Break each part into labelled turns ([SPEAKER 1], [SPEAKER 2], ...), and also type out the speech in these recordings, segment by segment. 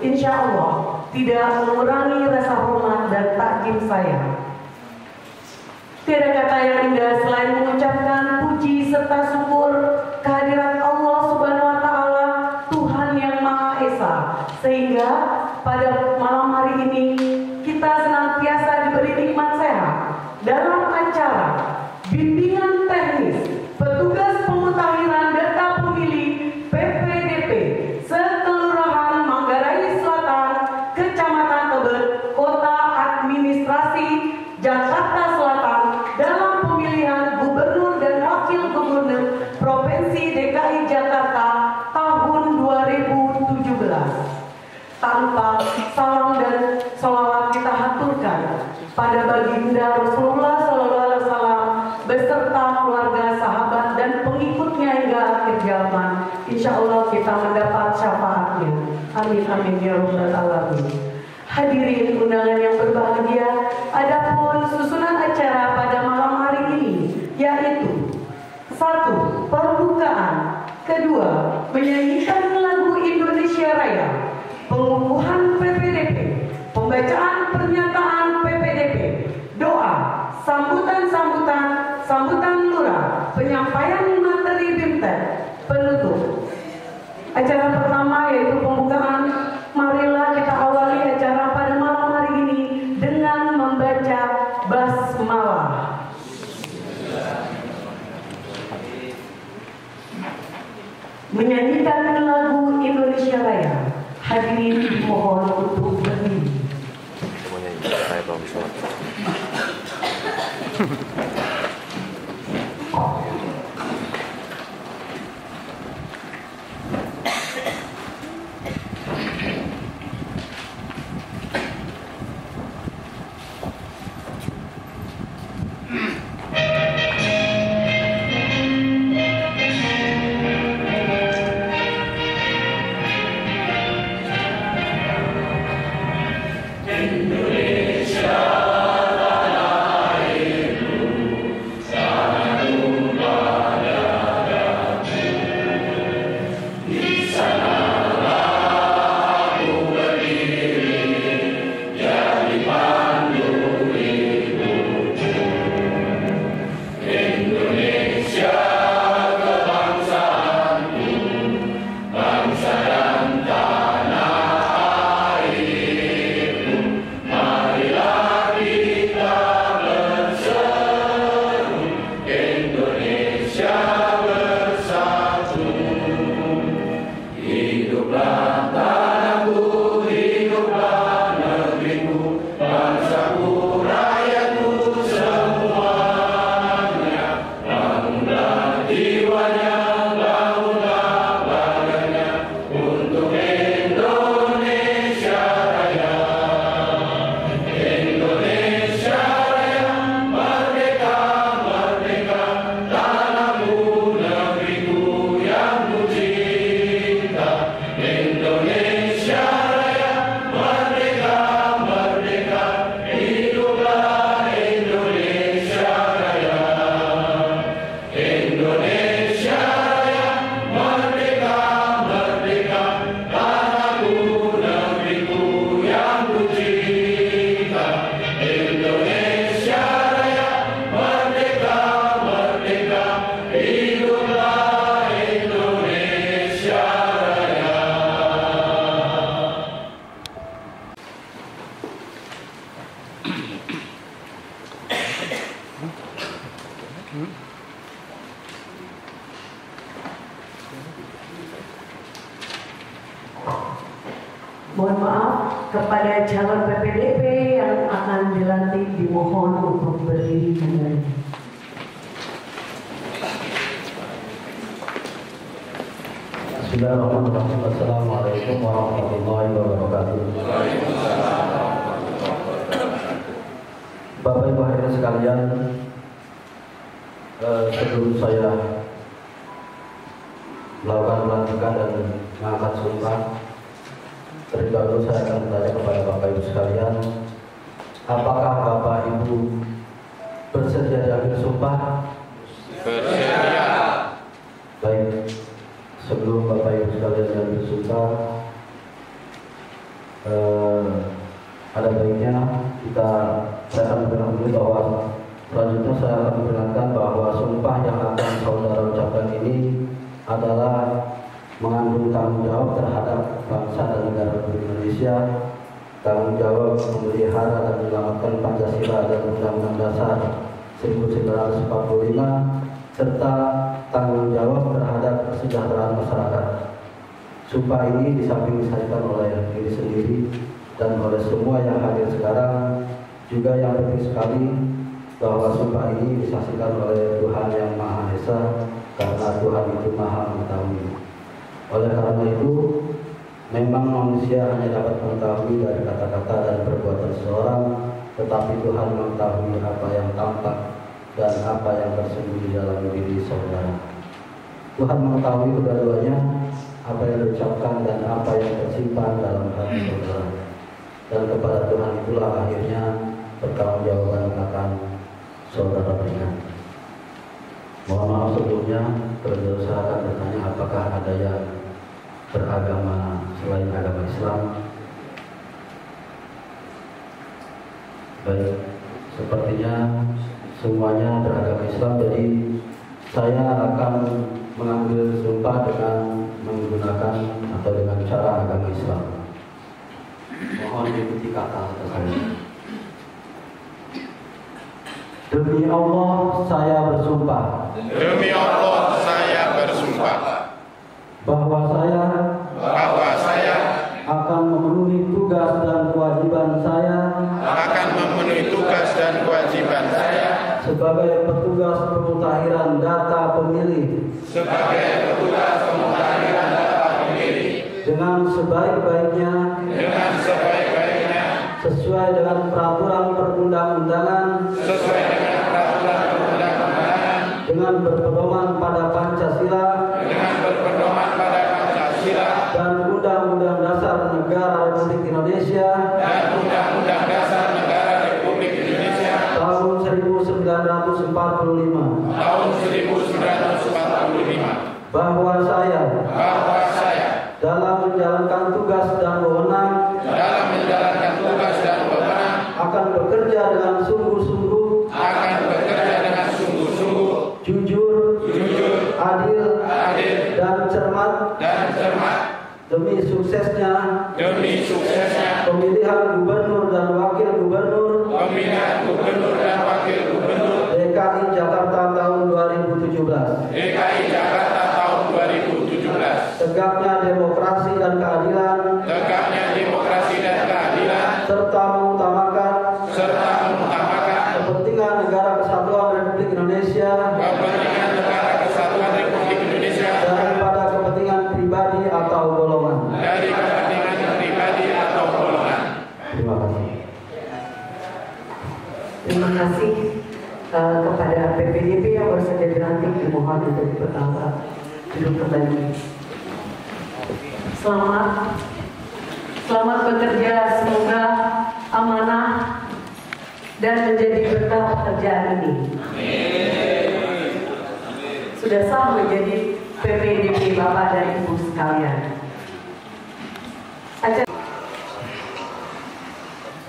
[SPEAKER 1] insya Allah tidak mengurangi rasa hormat dan takjub saya. Tiada kata yang indah selain mengucapkan puji serta syukur kehadirat Allah Subhanahu wa Ta'ala, Tuhan yang Maha Esa, sehingga pada malam hari ini kita senantiasa diberi nikmat sehat dalam acara bimbingan teknis petugas pemutakhiran data pemilih PPDP sekelurahan Manggarai Selatan, Kecamatan Tebet, Kota Administrasi Jakarta Selatan dalam pemilihan Gubernur dan Wakil Gubernur Provinsi DKI Jakarta tahun 2017. Tanpa salam dan sholawat kita haturkan pada baginda Rasulullah SAW beserta keluarga, sahabat dan pengikutnya hingga akhir zaman. Insya Allah kita mendapat syafaatnya. Amin amin ya rabbal alamin. Hadirin undangan yang berbahagia, adapun susunan acara pada malam hari ini yaitu 1. Pembukaan, 2. Menyanyikan lagu Indonesia Raya, pengukuhan PPDP, pembacaan pernyataan PPDP, doa, sambutan lurah, penyampaian materi BIMTEK, penutup. Acara pertama yaitu pembukaan. Marilah kita awali acara pada malam hari ini dengan membaca basmalah. Menyanyikan lagu Indonesia Raya. Hadirin mohon untuk berdiri.
[SPEAKER 2] Saya belum sholat.
[SPEAKER 3] Indonesia tanah airku.
[SPEAKER 1] Mohon maaf kepada calon PPDB yang akan dilantik dimohon untuk berdiri kembali.
[SPEAKER 3] Bismillahirrahmanirrahim. Assalamualaikum warahmatullahi wabarakatuh. Bapak Ibu hadirin sekalian, sebelum saya melakukan pelantikan dan mengangkat sumpah, terlebih dahulu saya akan bertanya kepada Bapak Ibu sekalian, apakah Bapak Ibu bersedia diambil sumpah?
[SPEAKER 4] Bersedia.
[SPEAKER 3] Baik, sebelum Bapak Ibu sekalian diambil sumpah, ada baiknya saya akan beritahu dulu bahwa selanjutnya saya akan memperingatkan bahwa sumpah yang akan saudara ucapkan ini adalah mengandung tanggung jawab terhadap bangsa dan negara Republik Indonesia, tanggung jawab memelihara dan menyelamatkan Pancasila dan Undang-Undang Dasar 1945, serta tanggung jawab terhadap kesejahteraan masyarakat. Sumpah ini di samping disampaikan oleh diri sendiri dan oleh semua yang hadir sekarang, juga yang penting sekali bahwa sumpah ini disaksikan oleh Tuhan yang Maha Esa, karena Tuhan itu Maha Mengetahui. Oleh karena itu, memang manusia hanya dapat mengetahui dari kata-kata dan perbuatan seseorang, tetapi Tuhan mengetahui apa yang tampak dan apa yang tersembunyi dalam diri saudara. Tuhan mengetahui kedua-duanya, apa yang diucapkan dan apa yang tersimpan dalam hati saudara. Dan kepada Tuhan itulah akhirnya pertanggungjawaban akan saudara berikan. Mohon maaf sebelumnya, terlebih saya akan bertanya apakah ada yang beragama selain agama Islam. Baik, sepertinya semuanya beragama Islam, jadi saya akan mengambil sumpah dengan menggunakan atau dengan cara agama Islam. Mohon diikuti kata-kata saya. Demi Allah saya bersumpah.
[SPEAKER 4] Demi Allah saya bersumpah
[SPEAKER 3] Bahwa saya akan memenuhi tugas dan kewajiban saya sebagai petugas pemutahiran data pemilih dengan sebaik-baiknya sesuai dengan peraturan perundang-undangan dengan berpedoman pada Pancasila dan Undang-Undang Dasar Negara Republik Indonesia tahun 1945. Bahwa saya dalam menjalankan tugas dan wewenang akan bekerja dengan sungguh-sungguh, jujur, adil, dan cermat demi suksesnya pemilihan gubernur dan wakil gubernur DKI Jakarta tahun 2017. Tegaknya demokrasi dan keadilan, serta mengutamakan kepentingan negara kesatuan Republik Indonesia
[SPEAKER 1] kasih kepada PPDB yang baru saja dilantik, dimohon untuk duduk kembali. Selamat bekerja, semoga amanah dan menjadi berkah pekerjaan ini. Sudah sah menjadi PPDB Bapak dan Ibu sekalian.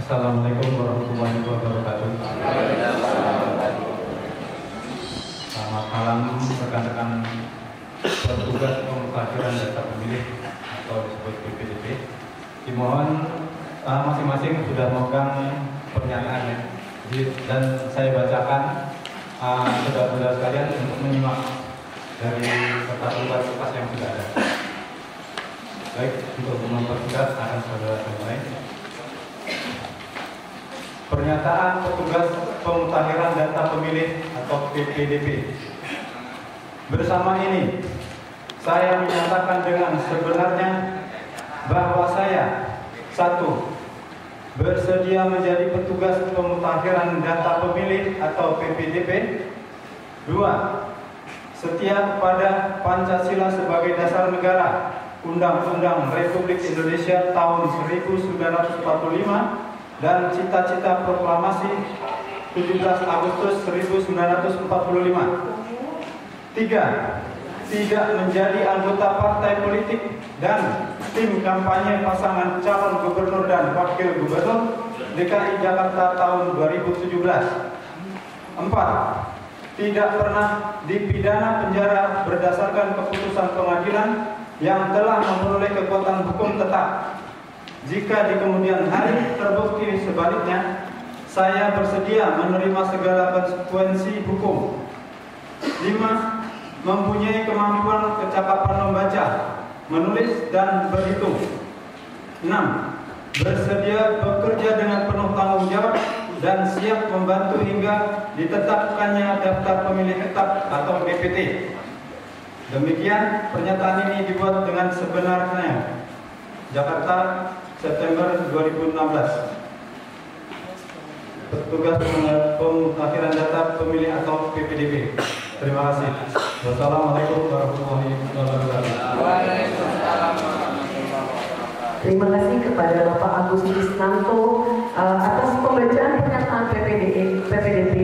[SPEAKER 5] Assalamualaikum warahmatullahi wabarakatuh. Selamat malam rekan-rekan petugas pemutahiran data pemilih atau disebut PPDB. Dimohon masing-masing sudah memegang pernyataannya dan saya bacakan saudara-saudara sekalian untuk menyimak dari kertas tugas yang sudah ada. Baik, untuk memperjelas akan saudara mulai. Pernyataan petugas pemutahiran data pemilih atau PPDB. Bersama ini, saya menyatakan dengan sebenarnya bahwa saya 1. Bersedia menjadi petugas pemutahiran data pemilih atau PPDB. 2. Setia kepada Pancasila sebagai dasar negara, Undang-Undang Republik Indonesia tahun 1945 dan cita-cita proklamasi 17 Agustus 1945. 3. Tidak menjadi anggota partai politik dan tim kampanye pasangan calon gubernur dan wakil gubernur DKI Jakarta tahun 2017. 4. Tidak pernah dipidana penjara berdasarkan keputusan pengadilan yang telah memperoleh kekuatan hukum tetap. Jika di kemudian hari terbukti sebaliknya, saya bersedia menerima segala konsekuensi hukum. 5. Mempunyai kemampuan kecakapan membaca, menulis, dan berhitung. 6. Bersedia bekerja dengan penuh tanggung jawab dan siap membantu hingga ditetapkannya daftar pemilih tetap atau DPT. Demikian pernyataan ini dibuat dengan sebenarnya. Jakarta, September 2016. Petugas pemutahiran data pemilih atau PPDB. Terima kasih. Wassalamualaikum warahmatullahi wabarakatuh.
[SPEAKER 1] Terima kasih kepada Bapak Agus Krisnanto atas pembacaan pernyataan PPDB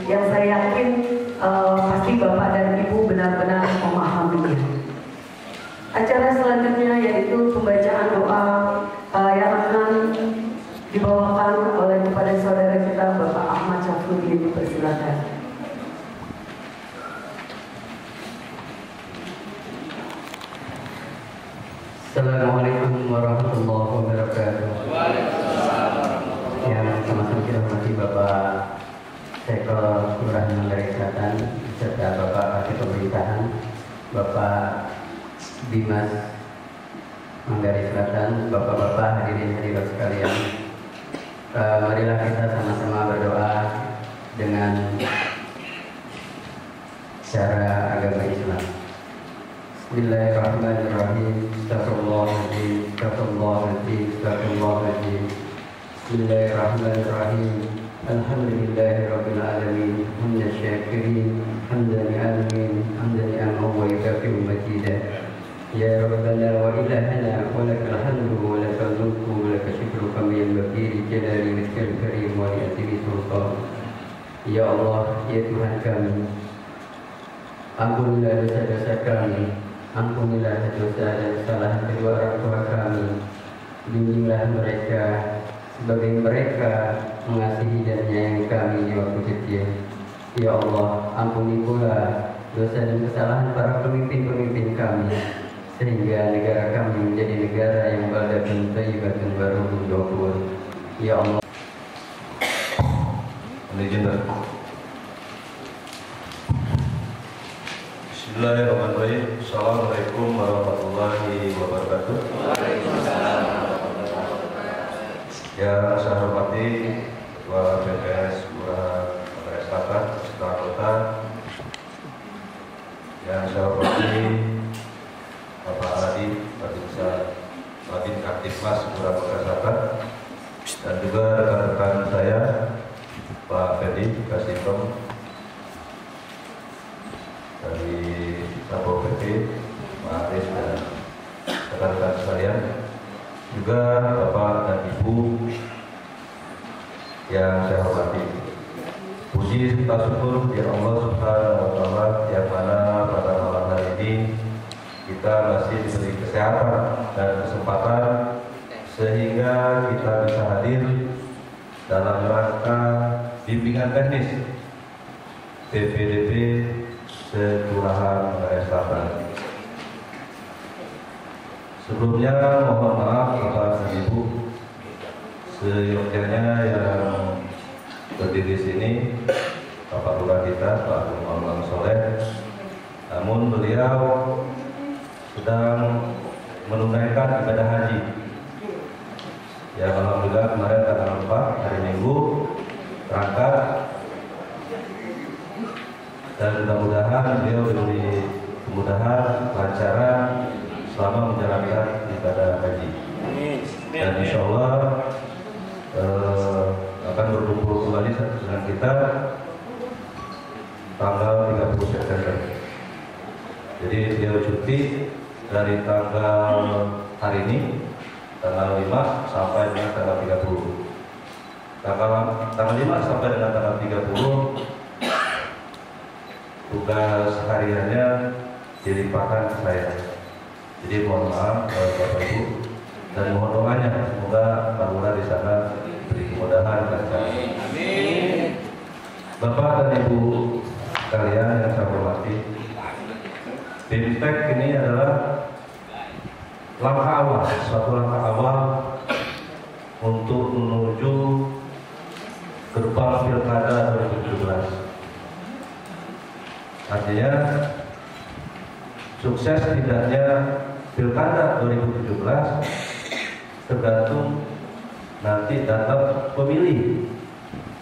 [SPEAKER 1] yang saya yakin pasti Bapak dan Ibu benar-benar memahaminya. Acara selanjutnya yaitu pembacaan doa yang akan dibawakan oleh kepada saudara kita Bapak Ahmad Syafruddin. Persilakan.
[SPEAKER 3] Assalamualaikum warahmatullahi wabarakatuh. Yang sama-sama kita hormati Bapak Sektor Kelurahan Manggarai Selatan serta Bapak Kasih Pemerintahan, Bapak Dimas Manggarai Selatan, Bapak-bapak hadirin hadirat sekalian. Marilah kita sama-sama berdoa dengan cara agama Islam. Bismillahirrahmanirrahim. Astagfirullahaladzim, astagfirullahaladzim, astagfirullahaladzim. Bismillahirrahmanirrahim. Alhamdulillahirabbil alamin. Hamdan syakirin, hamdan alamin, hamdan ni'amahu wa yukafi'u majidah. Ya Rabbana wa ilahana wa lakal hamdu wa lakal mulku wa lakal syukru kama yanbaghi li jalali wajhikal karim wa li azimi sultan. Ya Allah, ya Tuhan kami, ampunilah dosa-dosa kami, ampunilah dosa dan kesalahan kedua orang tua kami. Bimbinglah mereka sebagai mereka mengasihi dan menyayangi kami di waktu kecil. Ya Allah, ampuni pula dosa dan kesalahan para pemimpin-pemimpin kami, sehingga negara kami menjadi negara yang baldatun thayyibatun wa ruhun ghafur. Ya Allah.
[SPEAKER 6] Bismillahirrahmanirrahim. Assalamualaikum warahmatullahi wabarakatuh. Yang saya hormati Ketua BPS Kelurahan Manggarai Selatan beserta anggota, yang saya hormati Bapak Adi, Babin Kaktifmas Kelurahan Manggarai Selatan, dan juga rekan-rekan saya Pak Fendi Kasikom dari Satpol PP, Pak Aris dan rekan-rekan sekalian, juga Bapak dan Ibu yang saya hormati. Puji serta syukur ya Allah Subhanahu wa Ta'ala, yang mana pada malam hari ini kita masih diberi kesehatan dan kesempatan sehingga kita bisa hadir dalam rangka bimbingan teknis PPDB Kelurahan Bangkarai Selatan. Sebelumnya mohon maaf Bapak dan Ibu seyogyanya yang berdiri di sini, Bapak Lurah kita, Pak Muhammad Soleh. Namun beliau sedang menunaikan ibadah haji. Ya, alhamdulillah kemarin tanggal 4 hari Minggu berangkat, dan mudah-mudahan beliau diberi kemudahan, kelancaran selama menjalankan ibadah haji. Dan insya Allah akan berkumpul kembali dengan kita tanggal 30 September. Jadi beliau cuti dari tanggal hari ini, tanggal 5 sampai dengan tanggal 30. Tanggal 5 sampai dengan tanggal 30 tugas hariannya dilimpahkan ke saya. Jadi mohon maaf Bapak Ibu, dan mohon doanya semoga Pak Lurah di sana beri kemudahan dan amin. Bapak dan Ibu sekalian yang saya hormati, BIMTEK ini adalah langkah awal, suatu langkah awal untuk menuju gerbang Pilkada 2017. Artinya sukses tidaknya Pilkada 2017 tergantung nanti data pemilih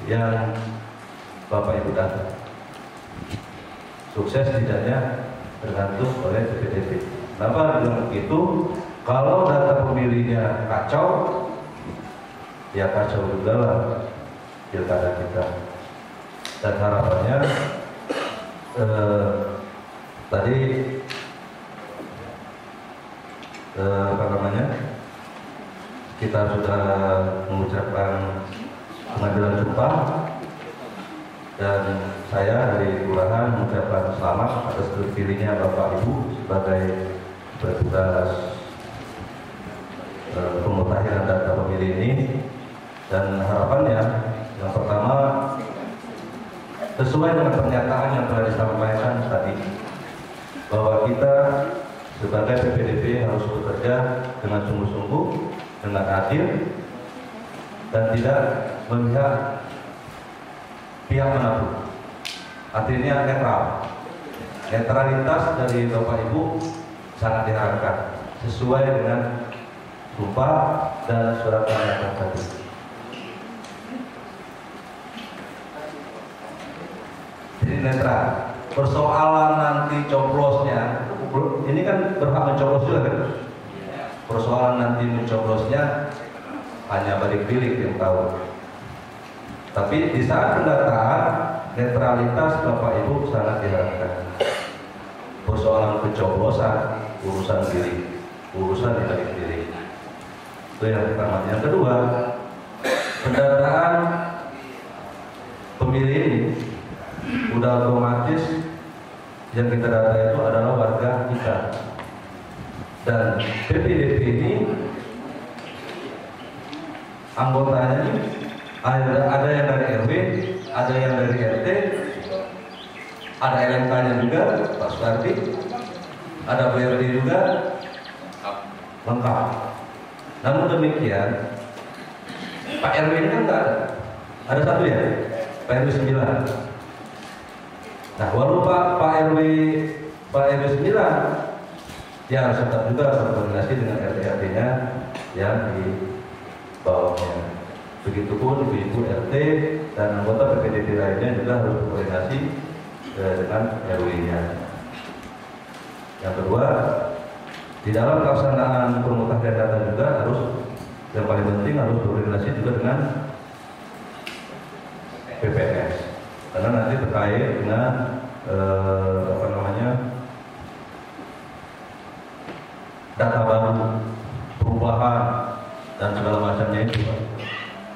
[SPEAKER 6] yang Bapak Ibu datang. Sukses tidaknya tergantung oleh PPDB. Kenapa bilang begitu? Kalau data pemilihnya kacau, ya kacau juga lah Pilkada kita. Dan harapannya tadi kita sudah mengucapkan pengadilan sumpah, dan saya dari kelurahan mengucapkan selamat atas terpilihnya Bapak Ibu sebagai petugas pemutahiran data pemilih ini. Dan harapannya yang pertama, sesuai dengan pernyataan yang telah disampaikan tadi, bahwa kita sebagai PPDB harus bekerja dengan sungguh-sungguh, dengan adil, dan tidak memihak pihak manapun. Artinya netral. Netralitas dari Bapak Ibu sangat diharapkan sesuai dengan sumpah dan surat pernyataan tadi. Jadi netral. Persoalan nanti coblosnya, ini kan berhak mencoblos juga kan? Persoalan nanti mencoblosnya hanya balik pilih yang tahu. Tapi di saat pendataan, netralitas Bapak Ibu sangat diharapkan. Persoalan pencoblosan, urusan diri, urusan balik pilih. Itu yang pertama. Yang kedua, pendataan pemilih ini udah otomatis yang kita data itu adalah warga kita. Dan PPDB ini anggotanya ini ada yang dari RW, ada yang dari RT, ada LMK-nya juga, Pak Suwardi, ada BRD juga, lengkap. Namun demikian, Pak RW ini kan enggak ada satu ya, Pak RW 9. Nah, walau Pak RW 9, ya harus tetap juga berkoordinasi dengan RT-RT-nya yang di bawahnya. Begitupun ibu-ibu RT dan anggota PPDB lainnya juga harus berkoordinasi dengan RW-nya. Yang kedua, di dalam pelaksanaan pemutahiran data juga harus, yang paling penting harus berkoordinasi juga dengan PPS, karena nanti terkait dengan data baru, perubahan dan segala macamnya itu.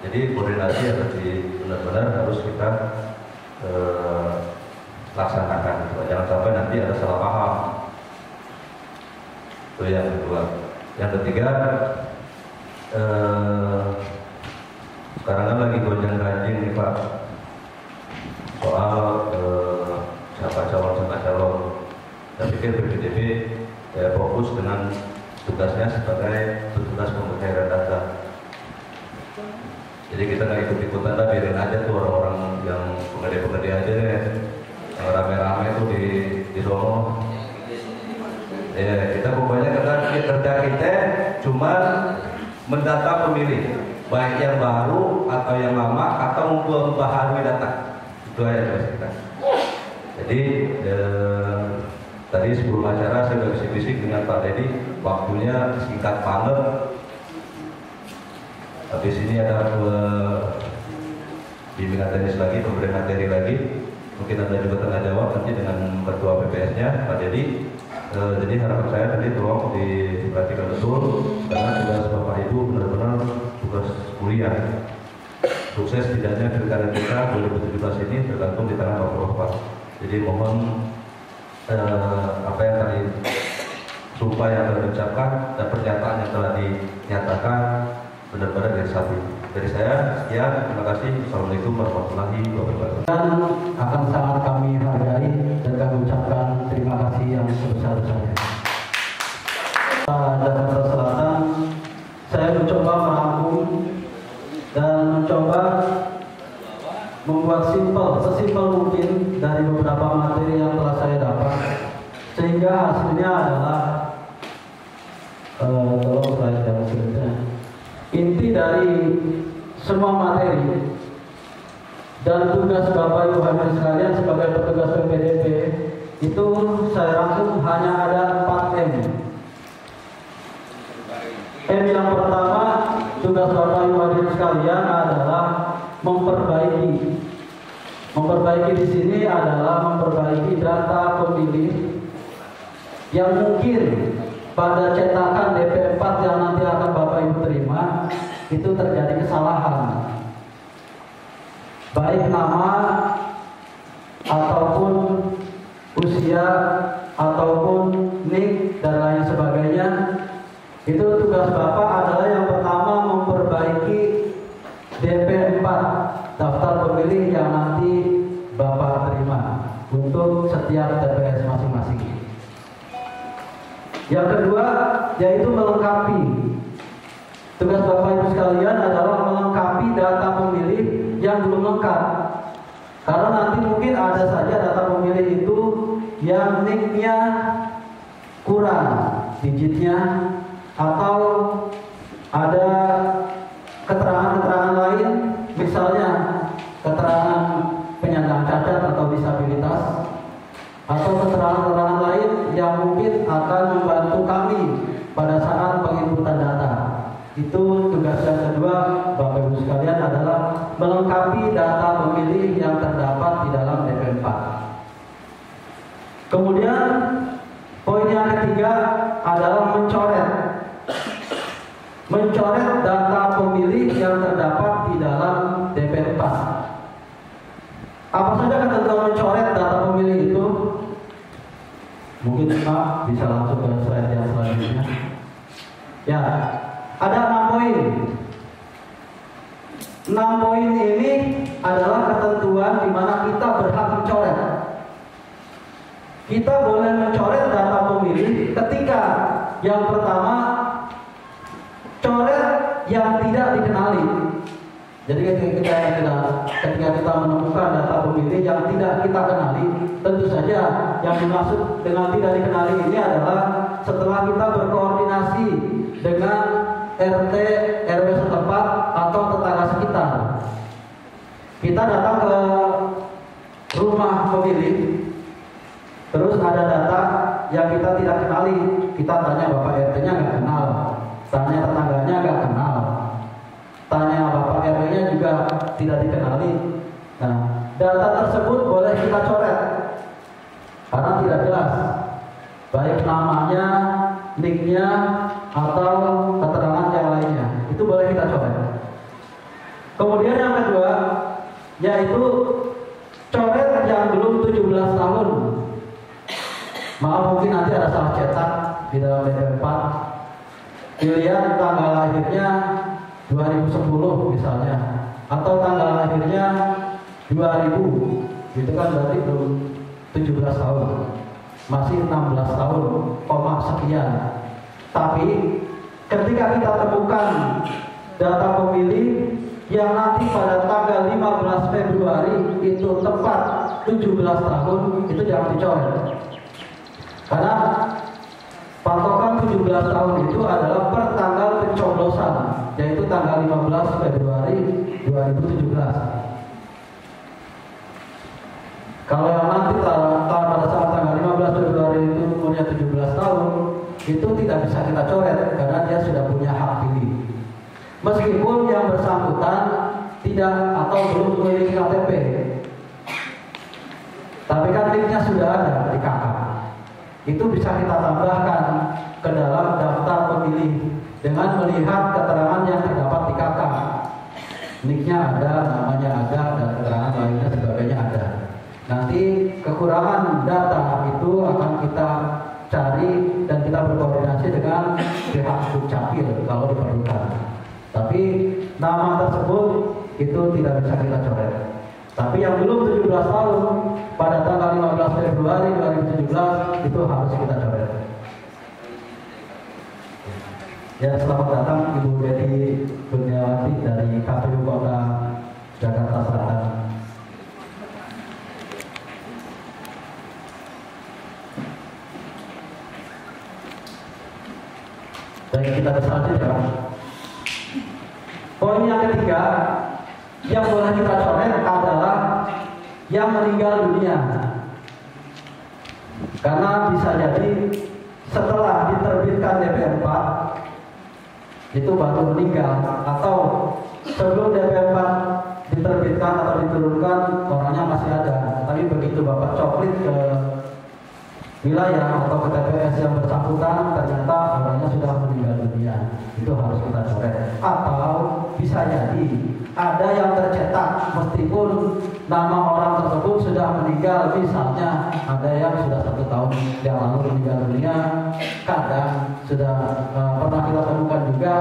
[SPEAKER 6] Jadi koordinasi harus benar-benar harus kita laksanakan. Jangan sampai nanti ada salah paham. Itu yang kedua. Yang ketiga, sekarang kan lagi gonjang-ganjing nih Pak soal siapa calon. Saya pikir PPDB fokus dengan tugasnya sebagai petugas pemutakhiran data. Jadi kita nggak ikut-ikutan lah, biarin aja tuh orang-orang yang pengede-pengede aja deh, yang rame-rame tuh di sono. Ya kita pokoknya kerja kita cuma mendata pemilih, baik yang baru atau yang lama atau memperbaharui data. Itu aja tugas kita. Jadi tadi sebelum acara saya sudah bisik-bisik dengan Pak Dedi, waktunya singkat banget. Habis ini ada bimbingan teknis lagi, pemberian materi lagi. Mungkin ada juga tengah jawab nanti dengan ketua PPS-nya Pak Dedi. Jadi harapan saya tadi tolong diperhatikan betul, karena tugas Bapak Ibu benar-benar tugas kuliah. Sukses tidaknya pilkada kita 2017 ini tergantung di tangan Bapak. Jadi mohon apa yang tadi sumpah yang telah diucapkan dan pernyataan yang telah dinyatakan benar-benar dari sapi. Dari saya sekian, terima kasih. Assalamualaikum warahmatullahi wabarakatuh.
[SPEAKER 3] Dan akan sangat kami hargai dan kami ucapkan terima kasih yang sebesar-besarnya. Jakarta Selatan, saya mencoba merangkum dan mencoba membuat sesimpel mungkin dari beberapa materi yang telah saya dapat, sehingga hasilnya adalah inti dari semua materi dan tugas Bapak Ibu hadirin sekalian sebagai petugas PPDB itu saya rangkum hanya ada 4 M. M yang pertama, tugas Bapak Ibu hadirin sekalian adalah memperbaiki. Memperbaiki di sini adalah memperbaiki data pemilih yang mungkin pada cetakan DP4 yang nanti akan Bapak Ibu terima itu terjadi kesalahan, baik nama ataupun usia ataupun nik dan lain sebagainya. Itu tugas Bapak adalah yang pertama memperbaiki DP4, daftar pemilih yang nanti Bapak terima untuk setiap TPS masing-masing. Yang kedua yaitu melengkapi. Tugas Bapak Ibu sekalian adalah melengkapi data pemilih yang belum lengkap. Karena nanti mungkin ada saja data pemilih itu yang niknya kurang digitnya, atau ada keterangan-keterangan lain, misalnya keterangan penyandang cacat atau disabilitas, atau keterangan-keterangan lain yang mungkin akan membantu kami pada saat penginputan data. Itu tugas yang kedua Bapak Ibu sekalian adalah melengkapi data pemilih yang terdapat di dalam DP4. Kemudian poin yang ketiga adalah mencoret data pemilih yang terdapat di dalam DP4. Apa saja ketentuan mencoret data pemilih itu? Mungkin Pak bisa langsung ke slide yang selanjutnya. Ya, ada 6 poin. 6 poin ini adalah ketentuan di mana kita berhak mencoret. Kita boleh mencoret data pemilih ketika yang pertama, coret yang tidak dikenali. Jadi ketika kita menemukan data pemilih yang tidak kita kenali, tentu saja yang dimaksud dengan tidak dikenali ini adalah setelah kita berkoordinasi dengan RT, RW setempat atau tetangga sekitar. Kita datang ke rumah pemilih, terus ada data yang kita tidak kenali. Kita tanya Bapak RT-nya nggak kenal, tanya tetangganya nggak kenal, tanya Bapak RW-nya juga tidak dikenali. Nah, data tersebut boleh kita coret karena tidak jelas, baik namanya, nicknya, atau keterangan yang lainnya. Itu boleh kita coret. Kemudian yang kedua, yaitu coret yang belum 17 tahun. Maaf, mungkin nanti ada salah cetak di dalam DP4. Dilihat tanggal lahirnya 2010 misalnya, atau tanggal lahirnya 2000, itu kan berarti belum 17 tahun, masih 16 tahun, sekian. Tapi ketika kita temukan data pemilih yang nanti pada tanggal 15 Februari itu tepat 17 tahun, itu jangan dicoret. Karena patokan 17 tahun itu adalah per tanggal pencoblosan, yaitu tanggal 15 Februari 2017. Kalau yang nanti pada saat tanggal 15 Februari itu umurnya 17 tahun, itu tidak bisa kita coret karena dia sudah punya hak pilih. Meskipun yang bersangkutan tidak atau belum memiliki KTP, tapi kan nicknya sudah ada di KK. Itu bisa kita tambahkan ke dalam daftar pemilih dengan melihat keterangan yang terdapat di KK. Nicknya ada, namanya ada, dan keterangan lainnya sebagainya ada. Nanti kekurangan data itu akan kita cari dan kita berkoordinasi dengan pihak Dukcapil kalau diperlukan. Tapi nama tersebut itu tidak bisa kita coret. Tapi yang belum 17 tahun pada tanggal 15 Februari 2017 itu harus kita coret. Ya, selamat datang Ibu Betty Kurniawati dari KPU Kota Jakarta Selatan. Baik, kita ke selanjutnya. Poin yang ketiga yang boleh kita coret adalah yang meninggal dunia. Karena bisa jadi setelah diterbitkan DP4 itu baru meninggal, atau sebelum DP4 diterbitkan atau diturunkan orangnya masih ada, tapi begitu Bapak coplit ke wilayah atau ke TPS yang bersangkutan ternyata orangnya sudah meninggal dunia, itu harus kita coret. Atau bisa jadi ada yang tercetak meskipun nama orang tersebut sudah meninggal, misalnya ada yang sudah 1 tahun yang lalu meninggal dunia, kadang sudah pernah kita temukan juga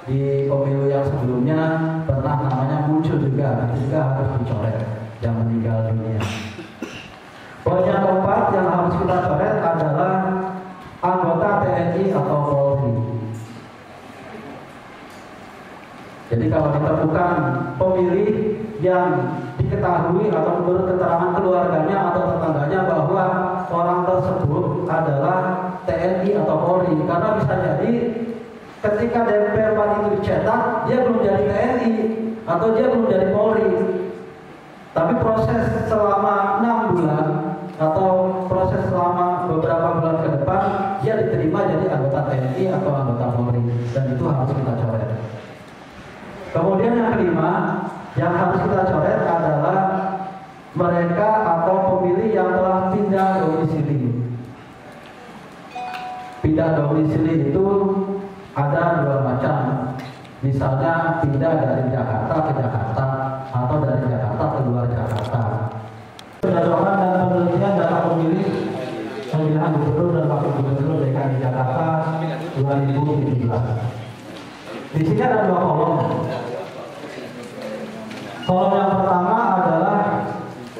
[SPEAKER 3] di pemilu yang sebelumnya pernah namanya muncul juga, itu juga harus dicoret yang meninggal dunia. Poin yang keempat yang harus kita coret adalah anggota TNI atau Polri. Jadi kalau ditemukan pemilih yang diketahui atau menurut keterangan keluarganya atau tetangganya bahwa orang tersebut adalah TNI atau Polri, karena bisa jadi ketika DP4 itu dicetak dia belum jadi TNI atau dia belum jadi Polri, tapi proses selama 6 bulan atau proses selama beberapa bulan ke depan dia diterima jadi anggota TNI atau anggota Polri, dan itu harus kita coret. Kemudian yang kelima yang harus kita coret adalah mereka atau pemilih yang telah pindah domisili. Pindah domisili itu ada 2 macam. Misalnya pindah dari Jakarta ke Jakarta atau dari Jakarta ke luar Jakarta. Pencocokan dan penelitian data pemilih pemilihan gubernur dan wakil gubernur DKI Jakarta 2017. Di sini ada 2 kolom. Kolom yang pertama adalah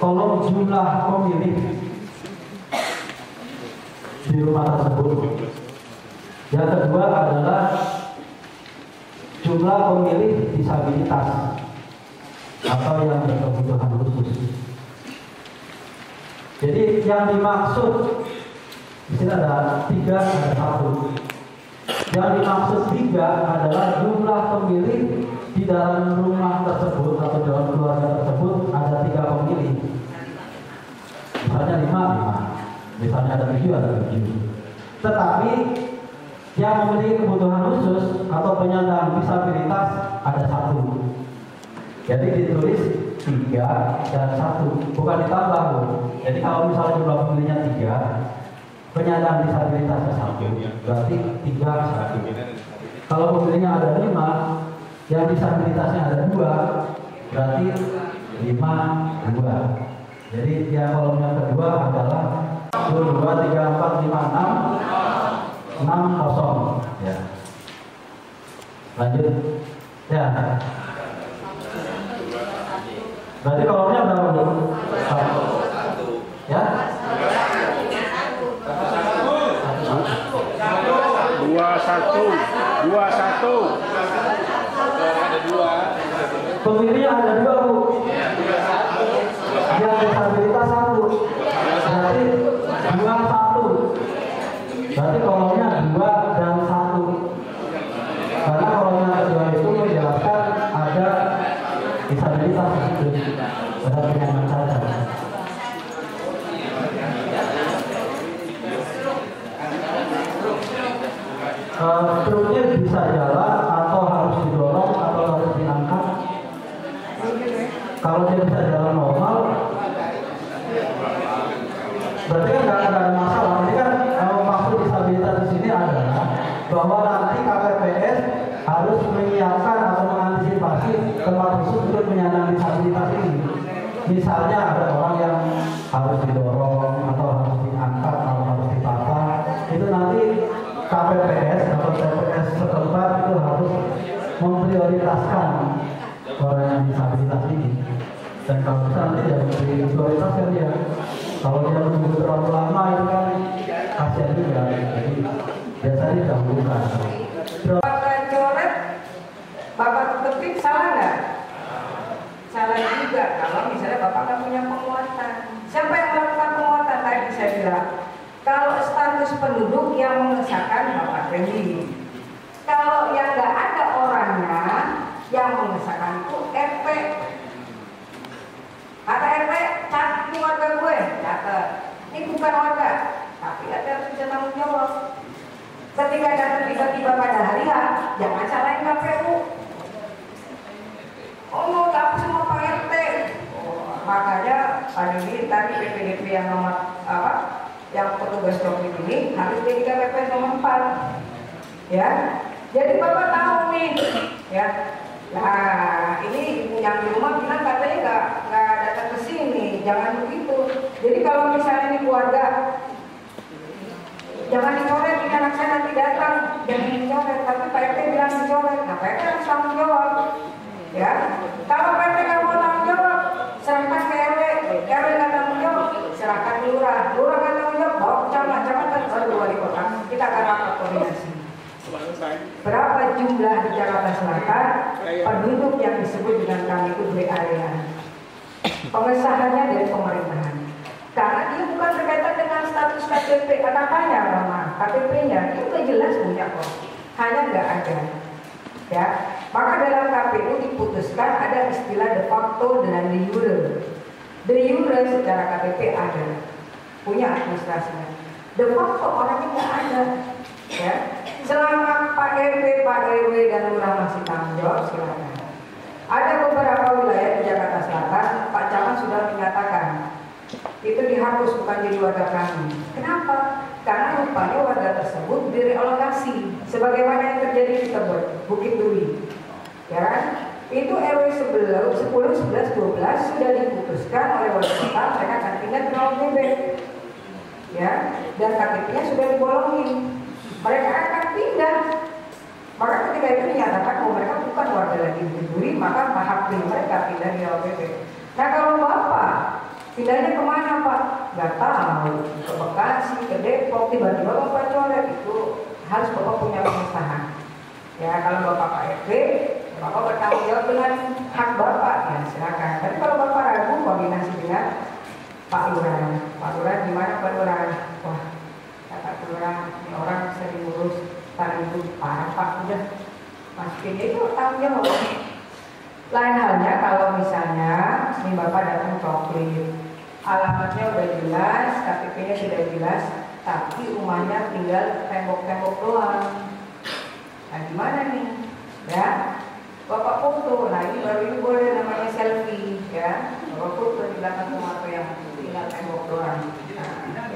[SPEAKER 3] kolom jumlah pemilih di rumah tersebut. Yang kedua adalah jumlah pemilih disabilitas atau yang berkebutuhan khusus. Jadi yang dimaksud di sini ada 3, ada 1. Yang dimaksud 3 adalah jumlah pemilih di dalam rumah tersebut atau dalam keluarga tersebut ada 3 pemilih. Misalnya 5, misalnya ada 7, ada 7. Tetapi yang memiliki kebutuhan khusus atau penyandang disabilitas ada 1. Jadi ditulis 3 dan 1, bukan ditambah Bu. Jadi kalau misalnya jumlah pemilihnya 3, penyandang disabilitasnya 1, berarti 3 1. Kalau pemilihnya ada 5, yang disabilitasnya ada 2, berarti 5 2. Jadi yang kolom yang kedua adalah 2 3 4 5 6 0 ya. Lanjut ya. Berarti kolomnya berapa dulu? 1 ya.
[SPEAKER 4] 21.
[SPEAKER 3] Pemilihnya ada 2 Bu. Yang disabilitas 1. Berarti 2 1. Berarti kolomnya 2 dan 1. Karena kolomnya kedua itu menjelaskan ada disabilitas itu, ada penyandang cacat. Truknya bisa jalan atau harus didorong atau harus diangkat. Kalau dia bisa jalan normal, berarti kan nggak ada masalah. Ini kan maksud disabilitas di sini adalah bahwa nanti KPPS harus menyiapkan atau mengantisipasi tempat khusus untuk penyandang disabilitas ini. Misalnya ada orang yang harus didorong atau harus diangkat atau harus dipapah, itu nanti KPPS atau TPS setempat itu harus memprioritaskan orang yang disabilitas ini. Dan kalau bisa nanti ya prioritaskan dia. Kalau dia menunggu terlalu lama itu kan kasihan juga. Jadi biasanya didahulukan.
[SPEAKER 1] Bapak coret, Bapak ketik salah nggak? Salah juga kalau misalnya Bapak nggak punya penguatan. Siapa yang melakukan penguatan tadi saya bilang? Kalau status penduduk yang mengesahkan Bapak Dendi. Kalau yang nggak ada orangnya yang mengesahkan itu RT. Ada RT, catat ini warga gue, catat. Ini bukan warga, tapi ada bisa tanggung jawab. Ketika datang tiba-tiba pada hari H, jangan salahin KPU. Oh mau gabung sama Pak RT. Oh, makanya tadi PPDP yang nomor apa? Yang petugas COVID ini harus jadi KPPS nomor 4. Ya, jadi Bapak tahu nih, ya. Nah, ini yang di rumah bilang katanya nggak datang ke sini, jangan begitu. Jadi kalau misalnya ini keluarga, jangan dicoret, ini anak saya nanti datang, jangan dicoret. Tapi Pak RT bilang dicoret, nah Pak RT harus tanggung jawab. Ya, kalau Pak RT nggak mau tanggung jawab, serahkan ke RW, RW nggak tanggung jawab, serahkan ke lurah, lurah nggak tanggung jawab, bawa ke camat, camat baru wali kota. Kita akan rapat koordinasi. Berapa jumlah di Jakarta Selatan penduduk yang disebut dengan kami itu gray area? Pengesahannya dari pemerintahan. Karena dia bukan berkaitan dengan status KTP, katanya Rama, KTP-nya itu udah jelas punya kok, hanya nggak ada. Ya, maka dalam KPU diputuskan ada istilah de facto dan de jure. De jure secara KTP ada, punya administrasinya. De facto orangnya nggak ada. Ya, selama Pak RT, Pak RW dan lurah masih tanggung jawab silakan. Ada beberapa wilayah di Jakarta Selatan, Pak Camat sudah menyatakan itu dihapus, bukan jadi warga kami. Kenapa? Karena rupanya warga tersebut direlokasi, sebagaimana yang terjadi di Tebet, Bukit Duri. Ya kan? Itu RW 10, 11, 12 sudah diputuskan oleh wali kota, mereka akan pindah ke Rawabebek. Ya, dan KTP-nya sudah dibolongin. Mereka akan pindah. Maka ketika itu dinyatakan bahwa mereka bukan warga lagi Bukit Duri, maka hak mereka pindah di Rawabebek. Nah kalau Bapak pindahnya kemana Pak? Gak tahu. Ke Bekasi, ke Depok, tiba-tiba Bapak coret, itu harus Bapak punya pengesahan. Ya kalau Bapak Pak RT, Bapak bertanggung jawab dengan hak Bapak, ya silakan. Tapi kalau Bapak ragu, koordinasi dengan Pak Lurah. Pak Lurah gimana Pak Lurah? Wah, kata Lurah, ini orang bisa diurus tanah itu parah Pak, udah masukin itu tanggung jawab. Lain halnya kalau misalnya ini Bapak datang coklit, alamatnya udah jelas, KTP-nya sudah jelas, tapi rumahnya tinggal tembok-tembok doang. Nah gimana nih? Ya, Bapak foto, nah ini baru ini boleh namanya selfie, ya, walaupun sudah dilakukan semua yang tinggal tembok doang. Nah,